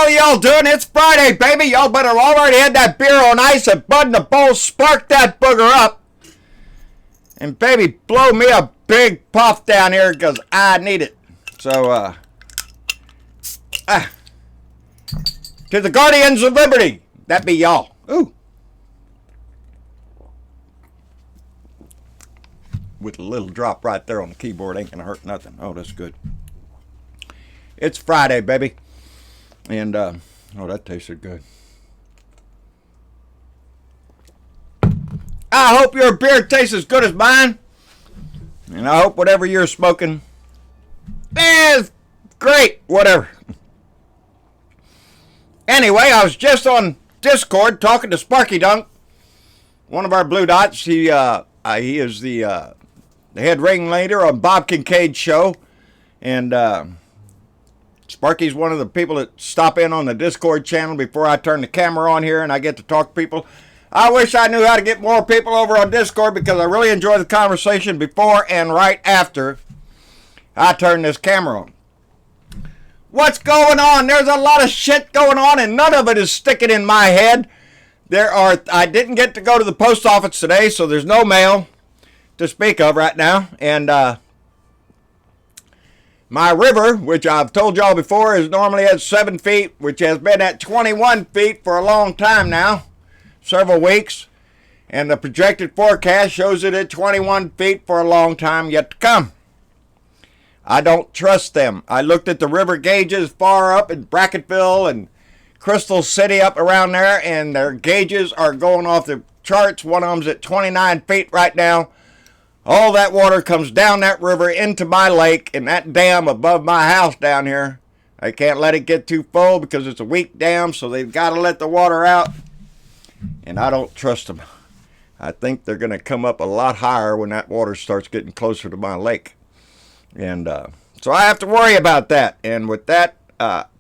are y'all doing? It's Friday, baby. Y'all better already had that beer on ice and Bud in the bowl. Spark that booger up. And baby, blow me a big puff down here because I need it. So, to the Guardians of Liberty. That be y'all. Ooh. With a little drop right there on the keyboard. Ain't gonna hurt nothing. Oh, that's good. It's Friday, baby. And, oh, that tasted good. I hope your beer tastes as good as mine. And I hope whatever you're smoking is great. Whatever. Anyway, I was just on Discord talking to Sparky Dunk, one of our Blue Dots. He is the head ringleader on Bob Kincaid's show. And Sparky's one of the people that stop in on the Discord channel before I turn the camera on here and I get to talk to people. I wish I knew how to get more people over on Discord because I really enjoy the conversation before and right after I turn this camera on. What's going on? There's a lot of shit going on and none of it is sticking in my head. I didn't get to go to the post office today, so there's no mail to speak of right now. And my river, which I've told y'all before, is normally at 7 feet, which has been at 21 feet for a long time now. Several weeks, and the projected forecast shows it at 21 feet for a long time yet to come. I don't trust them. I looked at the river gauges far up in Brackettville and Crystal City up around there, and their gauges are going off the charts. One of them's at 29 feet right now. All that water comes down that river into my lake and that dam above my house down here. I can't let it get too full because it's a weak dam, so they've got to let the water out. And I don't trust them. I think they're going to come up a lot higher when that water starts getting closer to my lake. And so I have to worry about that. And with that,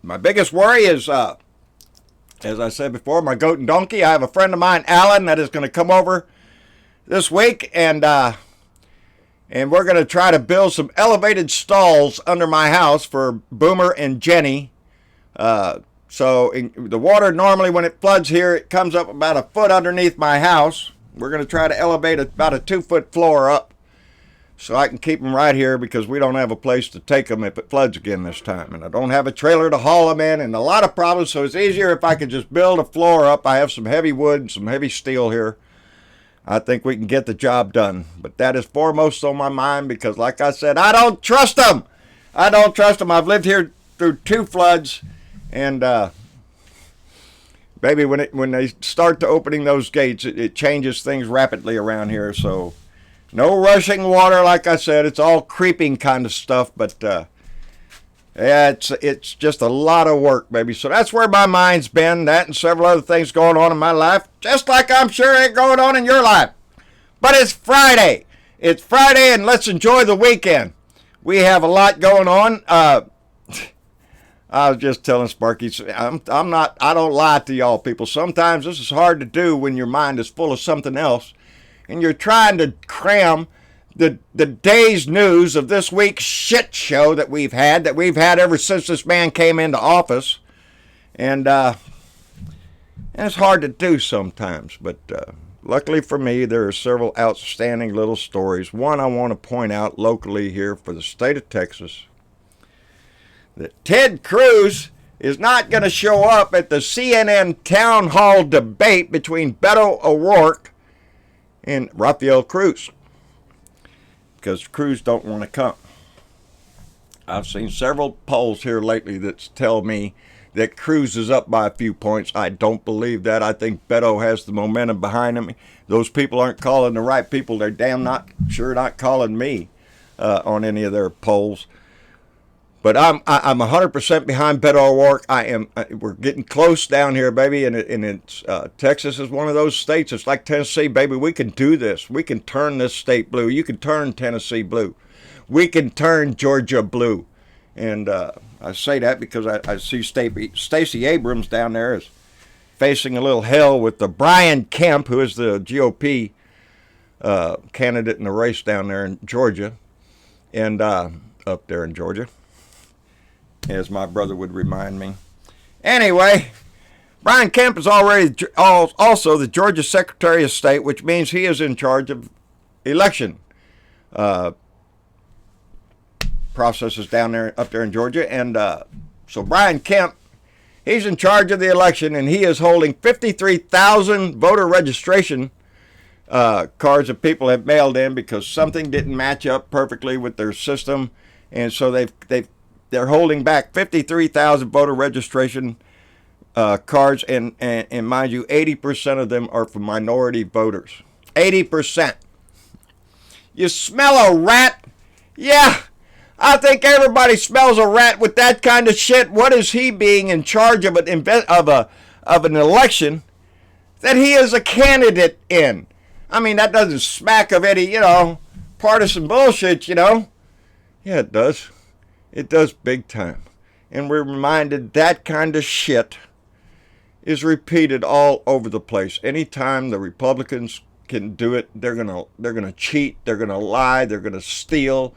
my biggest worry is, as I said before, my goat and donkey. I have a friend of mine, Alan, that is going to come over this week. And we're going to try to build some elevated stalls under my house for Boomer and Jenny. So the water normally when it floods here, it comes up about a foot underneath my house. We're going to try to elevate about a 2-foot floor up so I can keep them right here because we don't have a place to take them if it floods again this time. And I don't have a trailer to haul them in and a lot of problems. So it's easier if I could just build a floor up. I have some heavy wood and some heavy steel here. I think we can get the job done. But that is foremost on my mind because like I said, I don't trust them. I don't trust them. I've lived here through 2 floods. And baby, when they start to opening those gates, it changes things rapidly around here. So no rushing water, like I said. It's all creeping kind of stuff. But yeah, it's just a lot of work, baby. So that's where my mind's been. That and several other things going on in my life, just like I'm sure it's going on in your life. But it's Friday. It's Friday, and let's enjoy the weekend. We have a lot going on. I was just telling Sparky, I don't lie to y'all people. Sometimes this is hard to do when your mind is full of something else. And you're trying to cram the day's news of this week's shit show that we've had ever since this man came into office. And it's hard to do sometimes. But luckily for me, there are several outstanding little stories. One I want to point out locally here for the state of Texas. That Ted Cruz is not going to show up at the CNN town hall debate between Beto O'Rourke and Rafael Cruz because Cruz don't want to come. I've seen several polls here lately that tell me that Cruz is up by a few points. I don't believe that. I think Beto has the momentum behind him. Those people aren't calling the right people. They're damn not calling me on any of their polls. But I'm 100% behind Beto O'Rourke. We're getting close down here, baby, and it's Texas is one of those states. It's like Tennessee, baby. We can do this. We can turn this state blue. You can turn Tennessee blue. We can turn Georgia blue. And I say that because I see Stacey Abrams down there is facing a little hell with the Brian Kemp, who is the GOP candidate in the race down there in Georgia, and up there in Georgia, as my brother would remind me. Anyway, Brian Kemp is already also the Georgia Secretary of State, which means he is in charge of election processes up there in Georgia. And so Brian Kemp, he's in charge of the election, and he is holding 53,000 voter registration cards that people have mailed in because something didn't match up perfectly with their system, and so they're holding back 53,000 voter registration cards, and mind you, 80% of them are for minority voters. 80%. You smell a rat? Yeah, I think everybody smells a rat with that kind of shit. What is he being in charge of an election that he is a candidate in? I mean, that doesn't smack of any, partisan bullshit, Yeah, it does. It does big time. And we're reminded that kind of shit is repeated all over the place. Anytime the Republicans can do it, they're gonna cheat, they're gonna lie, they're gonna steal.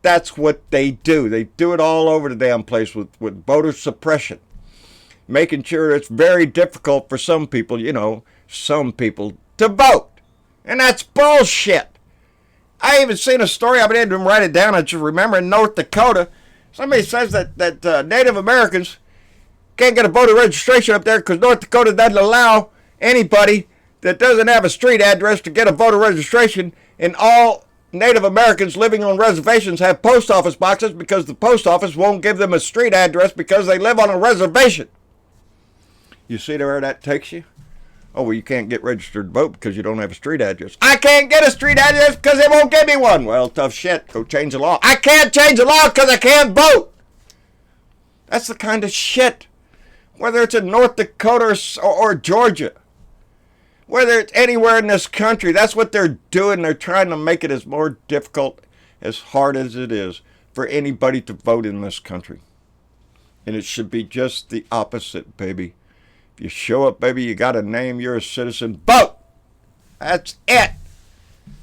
That's what they do. They do it all over the damn place with voter suppression, making sure it's very difficult for some people to vote. And that's bullshit. I even seen a story, I didn't write it down, I just remember in North Dakota, somebody says that Native Americans can't get a voter registration up there because North Dakota doesn't allow anybody that doesn't have a street address to get a voter registration, and all Native Americans living on reservations have post office boxes because the post office won't give them a street address because they live on a reservation. You see where that takes you? Oh, well, you can't get registered to vote because you don't have a street address. I can't get a street address because they won't give me one. Well, tough shit. Go change the law. I can't change the law because I can't vote. That's the kind of shit. Whether it's in North Dakota or Georgia, whether it's anywhere in this country, that's what they're doing. They're trying to make it as more difficult, as hard as it is for anybody to vote in this country. And it should be just the opposite, baby. If you show up, baby, you got a name, you're a citizen, vote! That's it!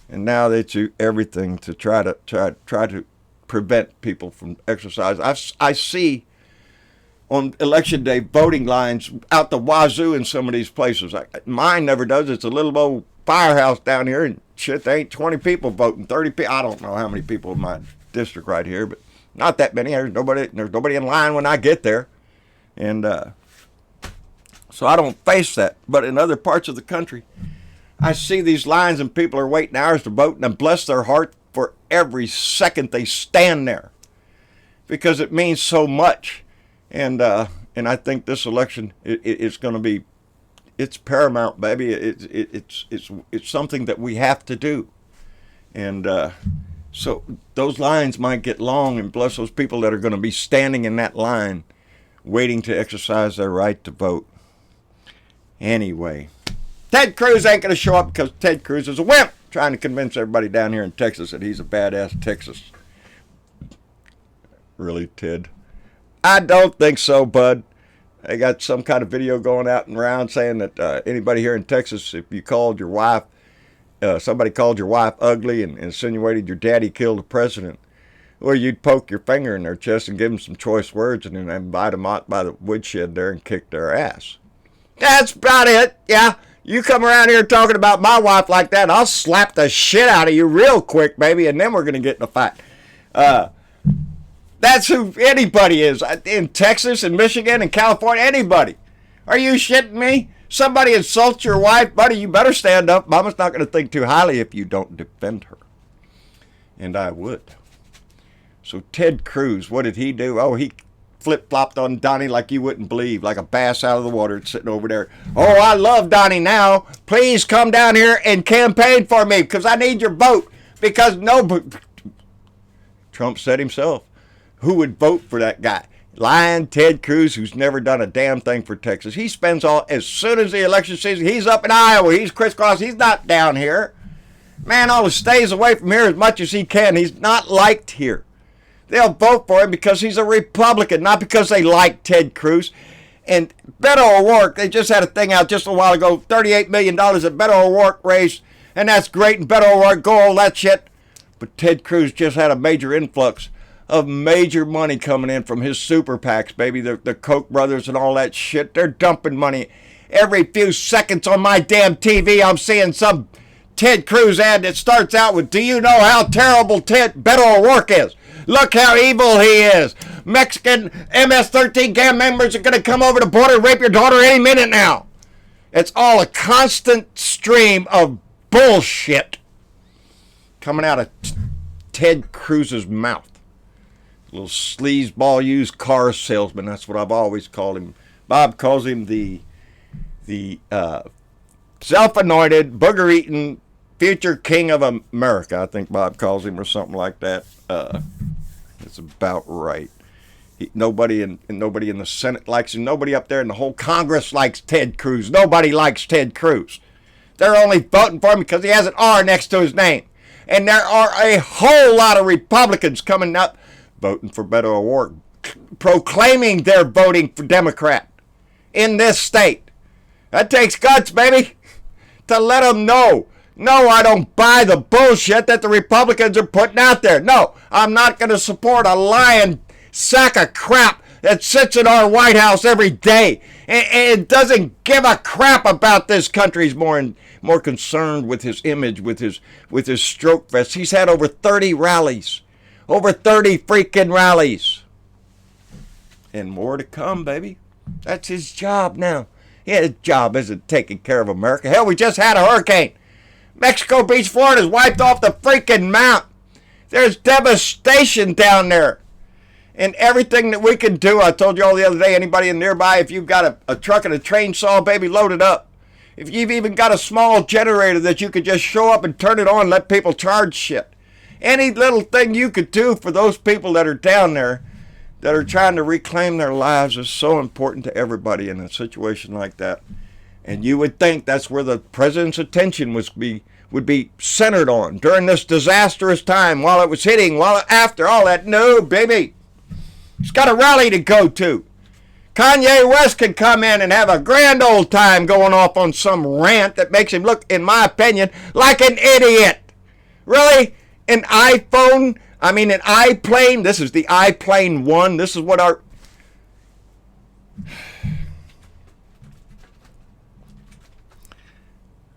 And now they do everything to try to prevent people from exercise. I see on election day voting lines out the wazoo in some of these places. Mine never does. It's a little old firehouse down here, and shit, there ain't 20 people voting, 30 people. I don't know how many people in my district right here, but not that many. There's nobody in line when I get there. And so I don't face that. But in other parts of the country, I see these lines and people are waiting hours to vote, and I bless their heart for every second they stand there because it means so much. And I think this election it's going to be, it's paramount, baby. It's something that we have to do. And so those lines might get long, and bless those people that are going to be standing in that line waiting to exercise their right to vote. Anyway, Ted Cruz ain't going to show up because Ted Cruz is a wimp, trying to convince everybody down here in Texas that he's a badass Texas. Really, Ted? I don't think so, bud. I got some kind of video going out and around saying that anybody here in Texas, if you called your wife, somebody called your wife ugly and insinuated your daddy killed the president, well, you'd poke your finger in their chest and give them some choice words and then invite them out by the woodshed there and kick their ass. That's about it. Yeah, you come around here talking about my wife like that, and I'll slap the shit out of you real quick, baby, and then we're going to get in a fight. That's who anybody is. In Texas and Michigan and California, anybody. Are you shitting me? Somebody insults your wife, buddy, you better stand up. Mama's not going to think too highly if you don't defend her. And I would. So Ted Cruz, what did he do? Oh, he flip-flopped on Donnie like you wouldn't believe, like a bass out of the water sitting over there. Oh, I love Donnie now. Please come down here and campaign for me because I need your vote. Because Trump said himself, who would vote for that guy? Lying Ted Cruz, who's never done a damn thing for Texas. He spends as soon as the election season, he's up in Iowa. He's crisscross. He's not down here. Man always stays away from here as much as he can. He's not liked here. They'll vote for him because he's a Republican, not because they like Ted Cruz. And Beto O'Rourke, they just had a thing out just a while ago, $38 million that Beto O'Rourke raised, and that's great, and Beto O'Rourke, go all that shit. But Ted Cruz just had a major influx of major money coming in from his super PACs, baby. The Koch brothers and all that shit. They're dumping money. Every few seconds on my damn TV, I'm seeing some Ted Cruz ad that starts out with, do you know how terrible Beto O'Rourke is? Look how evil he is. Mexican MS-13 gang members are going to come over the border and rape your daughter any minute now. It's all a constant stream of bullshit coming out of Ted Cruz's mouth. Little sleazeball used car salesman. That's what I've always called him. Bob calls him the self-anointed, booger-eating future king of America. I think Bob calls him, or something like that. It's about right. Nobody in the Senate likes him. Nobody up there in the whole Congress likes Ted Cruz. Nobody likes Ted Cruz. They're only voting for him because he has an R next to his name. And there are a whole lot of Republicans coming up voting for Beto O'Rourke, proclaiming they're voting for Democrat in this state. That takes guts, baby, to let them know. No, I don't buy the bullshit that the Republicans are putting out there. No, I'm not going to support a lying sack of crap that sits in our White House every day and doesn't give a crap about this country. He's more concerned with his image, with his stroke fest. He's had over 30 rallies. Over 30 freaking rallies. And more to come, baby. That's his job now. His job isn't taking care of America. Hell, we just had a hurricane. Mexico Beach, Florida is wiped off the freaking map. There's devastation down there. And everything that we can do, I told you all the other day, anybody in nearby, if you've got a truck and a train saw, baby, load it up. If you've even got a small generator that you could just show up and turn it on and let people charge shit. Any little thing you could do for those people that are down there that are trying to reclaim their lives is so important to everybody in a situation like that. And you would think that's where the president's attention would be centered on during this disastrous time, while it was hitting, after all that. No, baby. He's got a rally to go to. Kanye West can come in and have a grand old time going off on some rant that makes him look, in my opinion, like an idiot. Really? An iPhone? I mean, an iPlane? This is the iPlane 1. This is what our...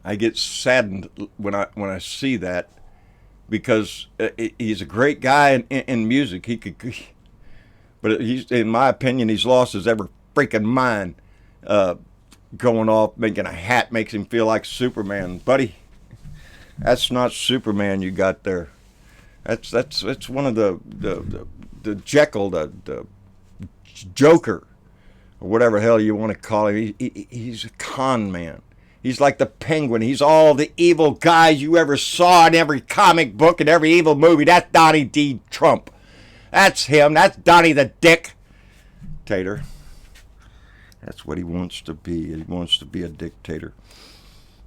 I get saddened when I see that, because he's a great guy in music. He could... But he's, in my opinion, he's lost his ever freaking mind. Going off, making a hat makes him feel like Superman. Buddy, that's not Superman you got there. That's one of the Jekyll, the Joker, or whatever hell you want to call him. He's a con man. He's like the Penguin. He's all the evil guys you ever saw in every comic book and every evil movie. That's Donnie D. Trump. That's him. That's Donnie the Dictator. That's what he wants to be. He wants to be a dictator.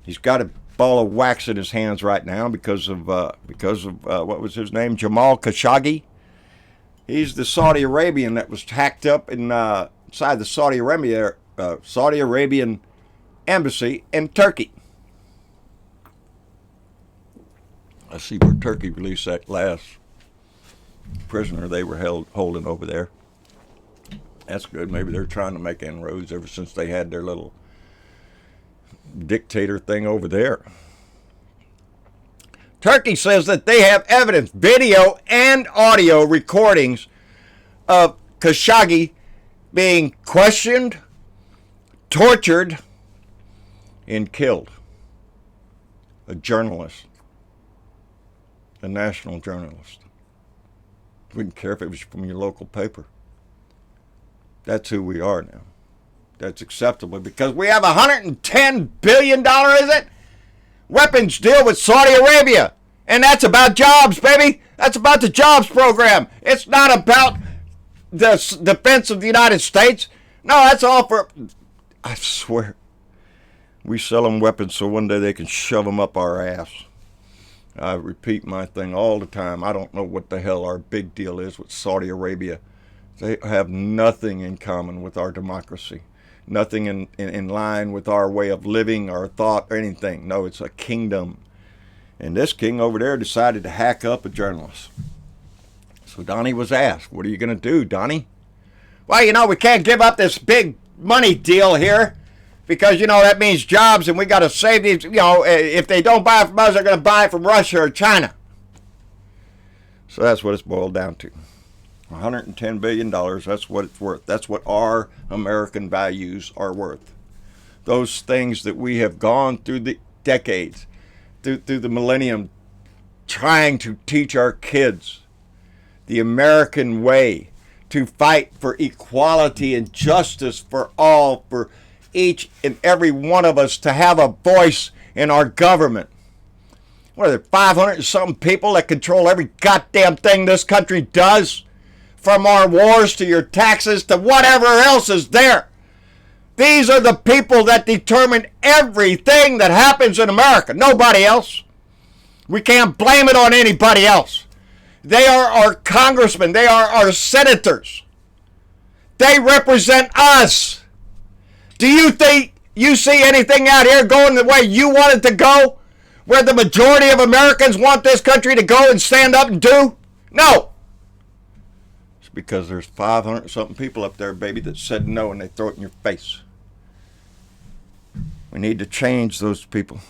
He's got a ball of wax in his hands right now because of what was his name? Jamal Khashoggi. He's the Saudi Arabian that was hacked up inside the Saudi Arabian embassy in Turkey. I see where Turkey released that last prisoner they were holding over there. That's good. Maybe they're trying to make inroads ever since they had their little dictator thing over there. Turkey says that they have evidence, video and audio recordings of Khashoggi being questioned, tortured, and killed. A journalist. A national journalist. Wouldn't care if it was from your local paper. That's who we are now. That's acceptable because we have $110 billion, is it? Weapons deal with Saudi Arabia. And that's about jobs, baby. That's about the jobs program. It's not about the defense of the United States. No, that's all for... I swear. We sell them weapons so one day they can shove them up our ass. I repeat my thing all the time. I don't know what the hell our big deal is with Saudi Arabia. They have nothing in common with our democracy. Nothing in line with our way of living, our thought, or anything. No, it's a kingdom. And this king over there decided to hack up a journalist. So Donnie was asked, what are you going to do, Donnie? Well, we can't give up this big money deal here because, that means jobs and we got to save these. If they don't buy it from us, they're going to buy it from Russia or China. So that's what it's boiled down to. $110 billion, that's what it's worth. That's what our American values are worth. Those things that we have gone through the decades, through the millennium, trying to teach our kids the American way, to fight for equality and justice for all, for each and every one of us to have a voice in our government. What are there, 500 and something people that control every goddamn thing this country does? From our wars to your taxes to whatever else is there. These are the people that determine everything that happens in America. Nobody else. We can't blame it on anybody else. They are our congressmen. They are our senators. They represent us. Do you think you see anything out here going the way you want it to go? Where the majority of Americans want this country to go and stand up and do? No. It's because there's 500 something people up there, baby, that said no and they throw it in your face. We need to change those people.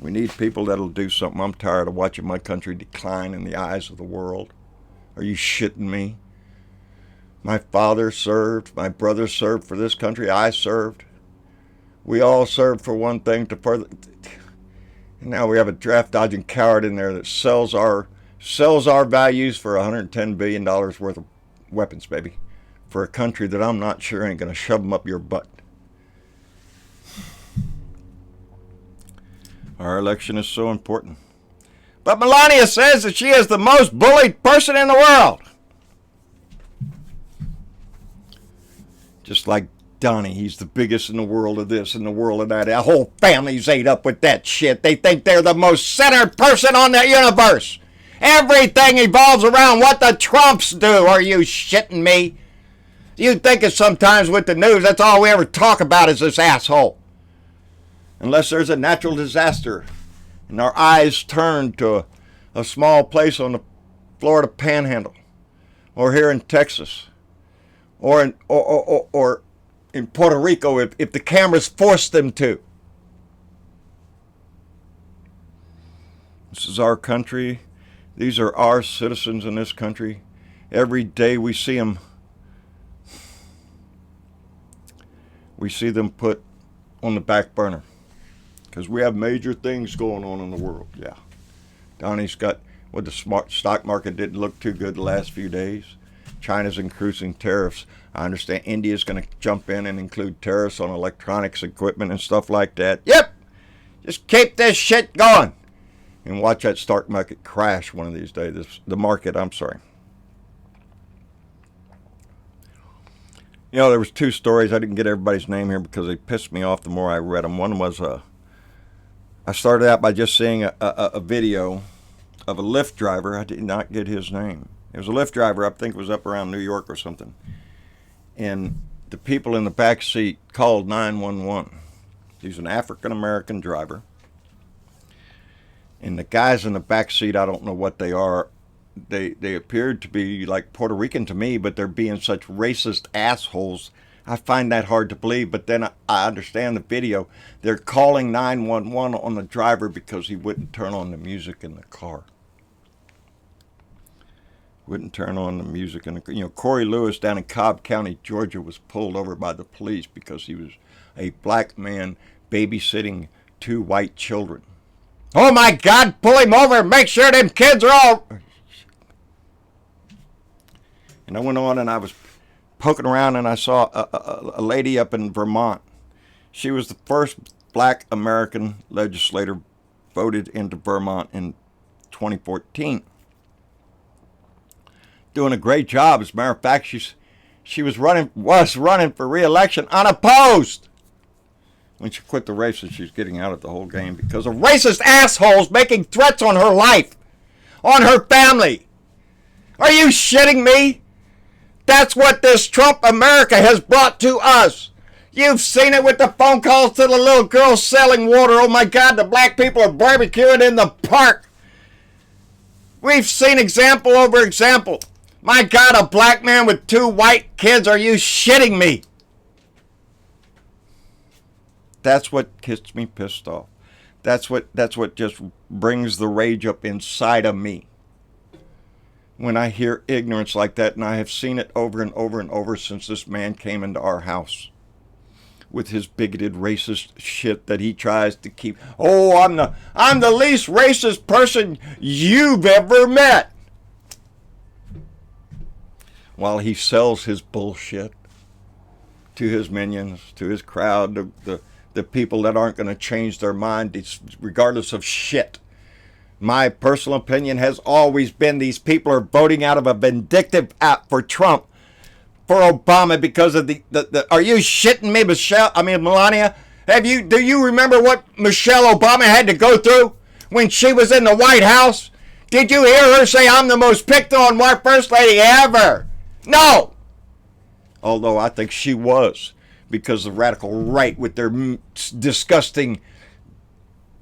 We need people that'll do something. I'm tired of watching my country decline in the eyes of the world. Are you shitting me? My father served. My brother served for this country. I served. We all served for one thing to further. And now we have a draft-dodging coward in there that sells our values for $110 billion worth of weapons, baby, for a country that I'm not sure ain't going to shove them up your butt. Our election is so important. But Melania says that she is the most bullied person in the world. Just like Donnie, he's the biggest in the world of this and the world of that. Our whole family's ate up with that shit. They think they're the most centered person on the universe. Everything evolves around what the Trumps do. Are you shitting me? You think it's sometimes with the news, that's all we ever talk about is this asshole. Unless there's a natural disaster and our eyes turn to a small place on the Florida Panhandle or here in Texas or in Puerto Rico if the cameras force them to. This is our country. These are our citizens in this country. Every day we see them. We see them put on the back burner. Because we have major things going on in the world. Yeah. Donnie's got, the stock market didn't look too good the last few days. China's increasing tariffs. I understand India's going to jump in and include tariffs on electronics equipment and stuff like that. Yep. Just keep this shit going. And watch that stock market crash one of these days. The market, I'm sorry. There was two stories. I didn't get everybody's name here because they pissed me off the more I read them. One was I started out by just seeing a video of a Lyft driver. I did not get his name. It was a Lyft driver. I think it was up around New York or something. And the people in the back seat called 911. He's an African-American driver. And the guys in the back seat, I don't know what they are. They appeared to be like Puerto Rican to me, but they're being such racist assholes. I find that hard to believe, but then I understand the video. They're calling 911 on the driver because he wouldn't turn on the music in the car. Wouldn't turn on the music in the car. Corey Lewis down in Cobb County, Georgia, was pulled over by the police because he was a black man babysitting two white children. Oh my God, pull him over and make sure them kids are all... And I went on and I was poking around and I saw a lady up in Vermont. She was the first black American legislator voted into Vermont in 2014. Doing a great job. As a matter of fact, she was running for re-election unopposed. When she quit the race, and she's getting out of the whole game because of racist assholes making threats on her life, on her family. Are you shitting me? That's what this Trump America has brought to us. You've seen it with the phone calls to the little girl selling water. Oh my God, the black people are barbecuing in the park. We've seen example over example. My God, a black man with 2 white kids? Are you shitting me? That's what gets me pissed off. That's what just brings the rage up inside of me. When I hear ignorance like that, and I have seen it over and over and over since this man came into our house with his bigoted racist shit that he tries to keep. Oh, I'm the least racist person you've ever met. While he sells his bullshit to his minions, to his crowd, the people that aren't going to change their mind regardless of shit. My personal opinion has always been these people are voting out of a vindictive act for Trump, for Obama, because of the are you shitting me, Melania? Do you remember what Michelle Obama had to go through when she was in the White House? Did you hear her say, I'm the most picked on white first lady ever? No! Although I think she was, because the radical right with their disgusting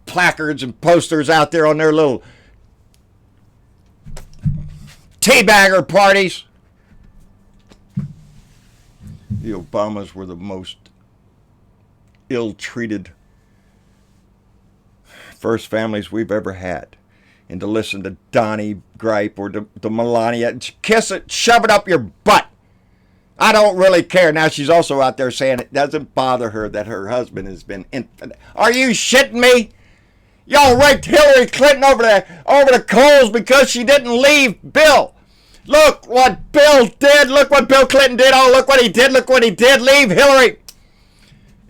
placards and posters out there on their little teabagger parties. The Obamas were the most ill-treated first families we've ever had. And to listen to Donnie gripe or to Melania, kiss it, shove it up your butt. I don't really care. Now she's also out there saying it doesn't bother her that her husband has been infinite. Are you shitting me? Y'all raked Hillary Clinton over the coals because she didn't leave Bill. Look what Bill did. Look what Bill Clinton did. Oh, look what he did. Look what he did. Leave Hillary.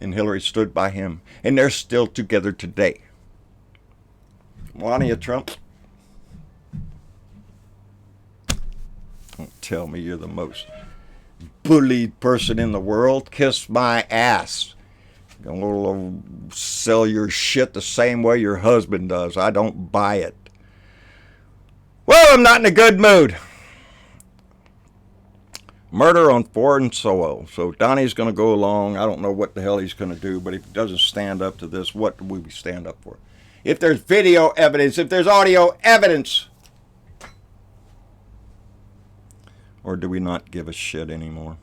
And Hillary stood by him. And they're still together today. Melania Trump, don't tell me you're the most bullied person in the world. Kiss my ass. Gonna sell your shit the same way your husband does. I don't buy it. Well, I'm not in a good mood. Murder on foreign soil. So Donnie's going to go along. I don't know what the hell he's going to do, but if he doesn't stand up to this, what do we stand up for? If there's video evidence, if there's audio evidence, or do we not give a shit anymore?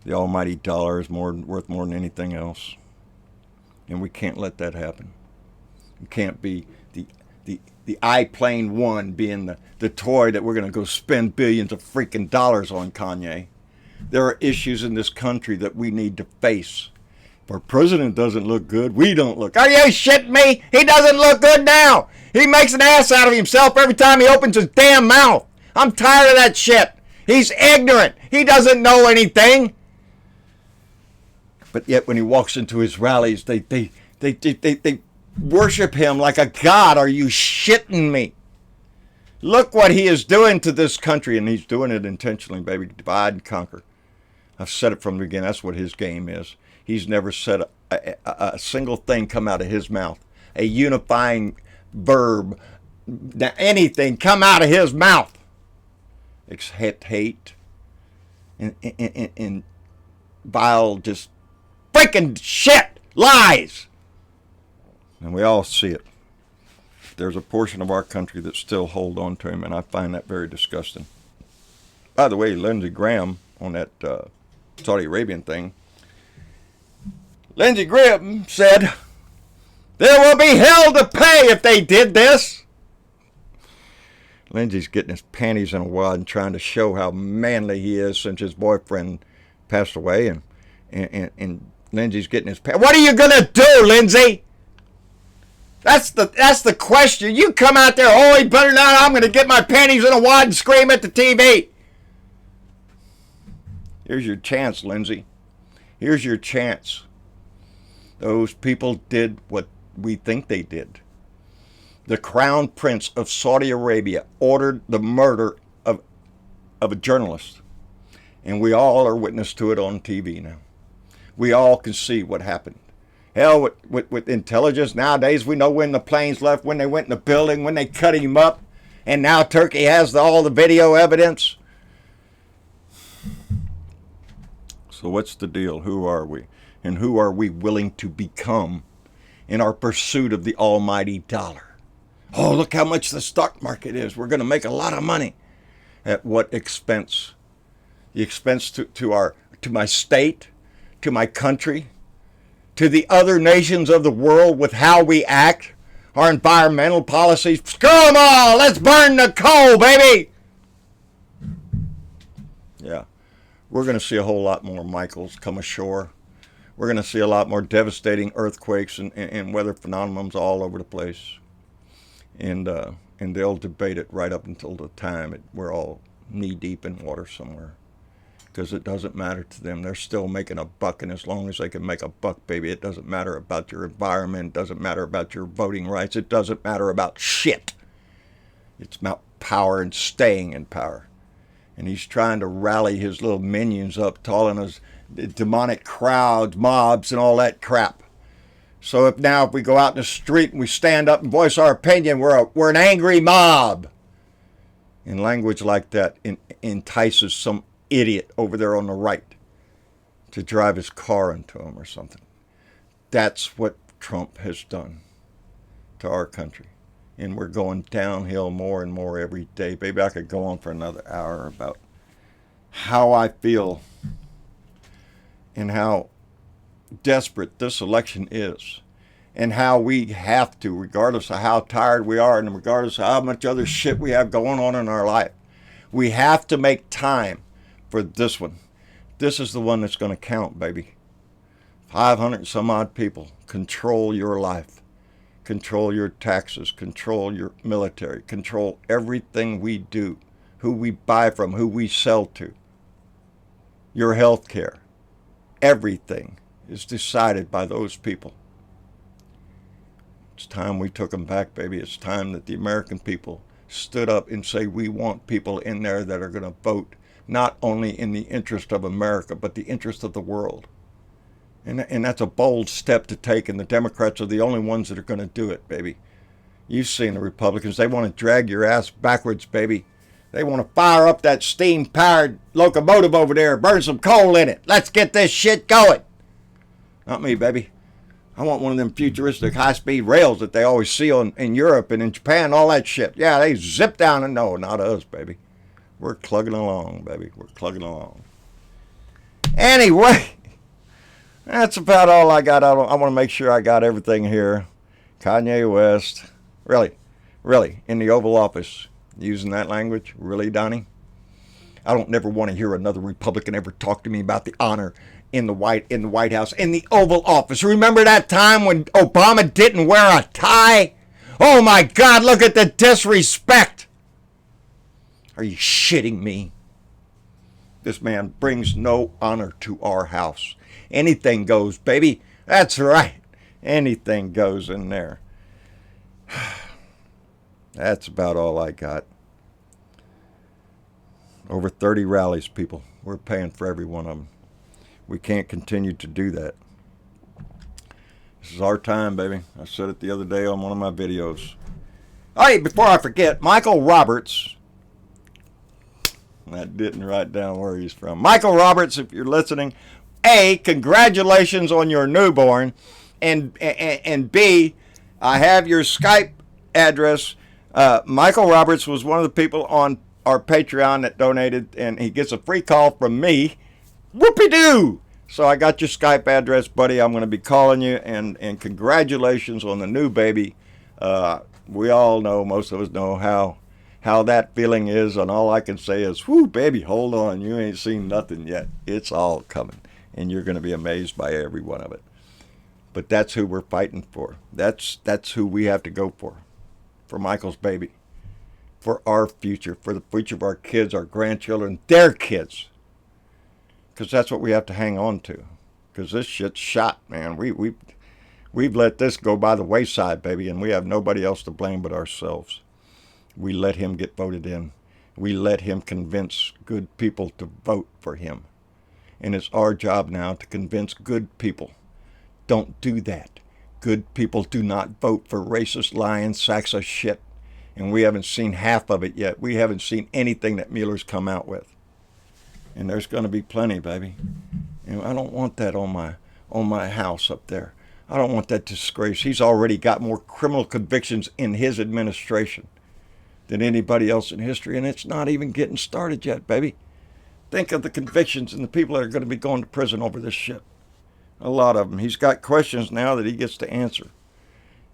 The almighty dollar is worth more than anything else. And we can't let that happen. You can't be the I-Plane 1 being the toy that we're going to go spend billions of freaking dollars on, Kanye. There are issues in this country that we need to face. If our president doesn't look good, we don't look. Are you shitting me? He doesn't look good now. He makes an ass out of himself every time he opens his damn mouth. I'm tired of that shit. He's ignorant. He doesn't know anything. But yet when he walks into his rallies, they worship him like a god. Are you shitting me? Look what he is doing to this country, and he's doing it intentionally, baby. Divide and conquer. I've said it from the beginning. That's what his game is. He's never said a single thing come out of his mouth. A unifying verb, anything come out of his mouth. Except hate and vile, just freaking shit, lies. And we all see it. There's a portion of our country that still hold on to him, and I find that very disgusting. By the way, Lindsey Graham on that Saudi Arabian thing, Lindsey Graham said, there will be hell to pay if they did this. Lindsey's getting his panties in a wad and trying to show how manly he is since his boyfriend passed away, and Lindsey's getting his panties. What are you going to do, Lindsey? That's the question. You come out there, oh, he better not. I'm going to get my panties in a wad and scream at the TV. Here's your chance, Lindsey. Here's your chance. Those people did what we think they did. The Crown Prince of Saudi Arabia ordered the murder of a journalist. And we all are witness to it on TV now. We all can see what happened. Hell, with intelligence, nowadays we know when the planes left, when they went in the building, when they cut him up. And now Turkey has all the video evidence. So what's the deal? Who are we? And who are we willing to become in our pursuit of the almighty dollar? Oh, look how much the stock market is. We're going to make a lot of money. At what expense? The expense to my state, to my country, to the other nations of the world with how we act, our environmental policies. Screw them all! Let's burn the coal, baby! Yeah. We're going to see a whole lot more Michaels come ashore. We're going to see a lot more devastating earthquakes and weather phenomena all over the place. And they'll debate it right up until the time we're all knee-deep in water somewhere. Because it doesn't matter to them. They're still making a buck, and as long as they can make a buck, baby, it doesn't matter about your environment. It doesn't matter about your voting rights. It doesn't matter about shit. It's about power and staying in power. And he's trying to rally his little minions up, calling us demonic crowds, mobs, and all that crap. So if we go out in the street and we stand up and voice our opinion, we're an angry mob. And language like that entices some idiot over there on the right to drive his car into him or something. That's what Trump has done to our country. And we're going downhill more and more every day. Baby, I could go on for another hour about how I feel and how desperate this election is. And how we have to, regardless of how tired we are and regardless of how much other shit we have going on in our life, we have to make time for this one. This is the one that's going to count, baby. 500 and some odd people. Control your life. Control your taxes, control your military, control everything we do, who we buy from, who we sell to, your health care. Everything is decided by those people. It's time we took them back, baby. It's time that the American people stood up and say we want people in there that are going to vote not only in the interest of America, but the interest of the world. And that's a bold step to take, and the Democrats are the only ones that are going to do it, baby. You've seen the Republicans. They want to drag your ass backwards, baby. They want to fire up that steam-powered locomotive over there, burn some coal in it. Let's get this shit going. Not me, baby. I want one of them futuristic high-speed rails that they always see in Europe and in Japan, all that shit. Yeah, they zip down and no, not us, baby. We're clugging along, baby. We're clugging along. Anyway. That's about all I got. I want to make sure I got everything here. Kanye West. Really, in the Oval Office, using that language. Really, Donnie? I don't never want to hear another Republican ever talk to me about the honor in the White House, in the Oval Office. Remember that time when Obama didn't wear a tie? Oh my God, look at the disrespect. Are you shitting me? This man brings no honor to our house. Anything goes, baby. That's right. Anything goes in there. That's about all I got. Over 30 rallies, people. We're paying for every one of them. We can't continue to do that. This is our time, baby. I said it the other day on one of my videos. Hey, before I forget, Michael Roberts. I didn't write down where he's from. Michael Roberts, if you're listening, A, congratulations on your newborn, and B, I have your Skype address. Michael Roberts was one of the people on our Patreon that donated, and he gets a free call from me. Whoopie-doo! So I got your Skype address, buddy. I'm going to be calling you, and congratulations on the new baby. We all know, most of us know how that feeling is, and all I can say is, whoo, baby, hold on. You ain't seen nothing yet. It's all coming, and you're going to be amazed by every one of it. But that's who we're fighting for. That's who we have to go for Michael's baby, for our future, for the future of our kids, our grandchildren, their kids. Because that's what we have to hang on to. Because this shit's shot, man. We've let this go by the wayside, baby, and we have nobody else to blame but ourselves. We let him get voted in. We let him convince good people to vote for him. And it's our job now to convince good people. Don't do that. Good people do not vote for racist, lying sacks of shit. And we haven't seen half of it yet. We haven't seen anything that Mueller's come out with. And there's going to be plenty, baby. And I don't want that on my house up there. I don't want that disgrace. He's already got more criminal convictions in his administration than anybody else in history, and it's not even getting started yet, baby. Think of the convictions and the people that are going to be going to prison over this shit. A lot of them. He's got questions now that he gets to answer,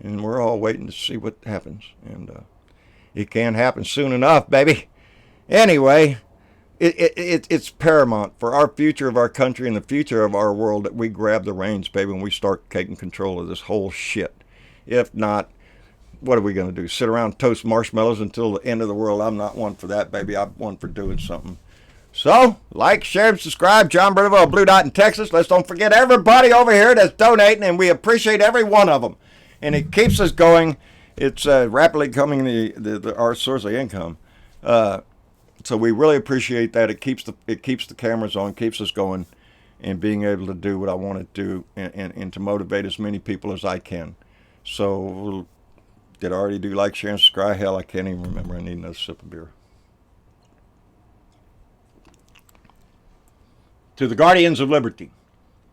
and we're all waiting to see what happens, and it can't happen soon enough, baby. Anyway, it's paramount for our future of our country and the future of our world that we grab the reins, baby, and we start taking control of this whole shit. If not, what are we going to do? Sit around and toast marshmallows until the end of the world? I'm not one for that, baby. I'm one for doing something. So, like, share, and subscribe. John Bernaville, Blue Dot in Texas. Let's don't forget everybody over here that's donating, and we appreciate every one of them. And it keeps us going. It's rapidly becoming our source of income. So we really appreciate that. It keeps the cameras on, keeps us going, and being able to do what I want to do, and to motivate as many people as I can. So, did I already do like, share, and subscribe? Hell, I can't even remember. I need another sip of beer. To the guardians of liberty,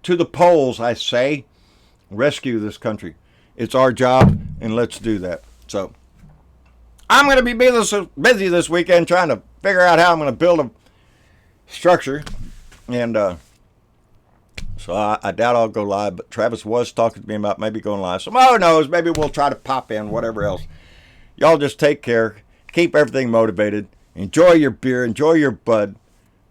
to the polls, I say, rescue this country. It's our job, and let's do that. So, I'm going to be busy this weekend trying to figure out how I'm going to build a structure, and so I doubt I'll go live, but Travis was talking to me about maybe going live. So who knows, maybe we'll try to pop in, whatever else. Y'all just take care, keep everything motivated, enjoy your beer, enjoy your bud,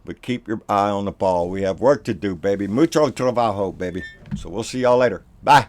but keep your eye on the ball. We have work to do, baby. Mucho trabajo, baby. So we'll see y'all later. Bye.